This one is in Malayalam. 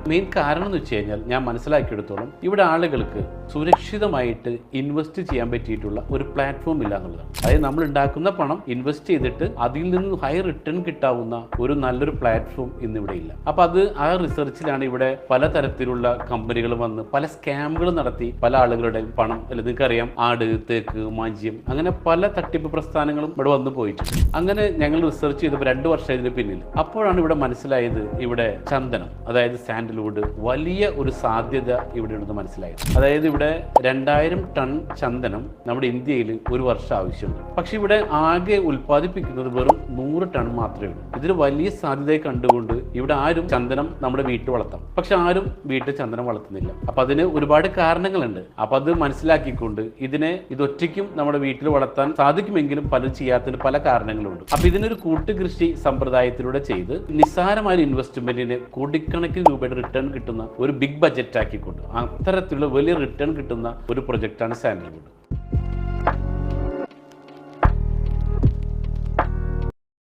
മെയിൻ കാരണം എന്ന് വെച്ച് കഴിഞ്ഞാൽ ഞാൻ മനസ്സിലാക്കിയെടുത്തോളം ഇവിടെ ആളുകൾക്ക് സുരക്ഷിതമായിട്ട് ഇൻവെസ്റ്റ് ചെയ്യാൻ പറ്റിയിട്ടുള്ള ഒരു പ്ലാറ്റ്ഫോം ഇല്ല എന്നുള്ളതാണ്. അതായത് നമ്മൾ ഉണ്ടാക്കുന്ന പണം ഇൻവെസ്റ്റ് ചെയ്തിട്ട് അതിൽ നിന്ന് ഹൈ റിട്ടേൺ കിട്ടാവുന്ന ഒരു നല്ലൊരു പ്ലാറ്റ്ഫോം ഇന്നിവിടെ ഇല്ല. അപ്പൊ അത് ആ റിസർച്ചിലാണ് ഇവിടെ പലതരത്തിലുള്ള കമ്പനികൾ വന്ന് പല സ്കാമുകൾ നടത്തി പല ആളുകളുടെയും പണം, അല്ല നിങ്ങൾക്കറിയാം ആട്, തേക്ക്, മാഞ്ചിയം, അങ്ങനെ പല തട്ടിപ്പ് പ്രസ്ഥാനങ്ങളും ഇവിടെ വന്നു പോയിട്ടുണ്ട്. അങ്ങനെ ഞങ്ങൾ റിസർച്ച് ചെയ്തപ്പോൾ 2 വർഷം ഇതിന് പിന്നിൽ അപ്പോഴാണ് ഇവിടെ മനസ്സിലായത് ഇവിടെ ചന്ദനം, അതായത് സാൻഡൽവുഡ് വലിയ ഒരു സാധ്യത ഇവിടെ ഉണ്ടെന്ന് മനസ്സിലായത്. അതായത് ഇവിടെ 2000 ടൺ ചന്ദനം നമ്മുടെ ഇന്ത്യയിൽ ഒരു വർഷം ആവശ്യമുണ്ട്. പക്ഷെ ഇവിടെ ആകെ ഉൽപ്പാദിപ്പിക്കുന്നത് വെറും 100 ടൺ മാത്രമേ ഉള്ളൂ. ഇതിന് വലിയ സാധ്യതയെ കണ്ടുകൊണ്ട് ഇവിടെ ആരും ചന്ദനം നമ്മുടെ വീട്ടിൽ വളർത്താം, പക്ഷെ ആരും വീട്ടിൽ ചന്ദനം വളർത്തുന്നില്ല. അപ്പൊ അതിന് ഒരുപാട് കാരണങ്ങളുണ്ട്. അപ്പൊ അത് മനസ്സിലാക്കിക്കൊണ്ട് ഇതൊറ്റയ്ക്കും നമ്മുടെ വീട്ടിൽ വളർത്താൻ സാധിക്കുമെങ്കിലും പലരും ചെയ്യാത്തതിന് പല കാരണങ്ങളുണ്ട്. അപ്പൊ ഇതിനൊരു കൂട്ടുകൃഷി സമ്പ്രദായത്തിലൂടെ ചെയ്ത് നിസ്സാരമായ ഇൻവെസ്റ്റ്മെന്റിന് കോടിക്കണക്കിന് രൂപയുടെ റിട്ടേൺ കിട്ടുന്ന ഒരു ബിഗ് ബജറ്റ് ആക്കിക്കൊണ്ട് അത്തരത്തിലുള്ള വലിയ റിട്ടേൺ കിട്ടുന്ന ഒരു പ്രൊജക്റ്റാണ് സാൻഡൽവുഡ്.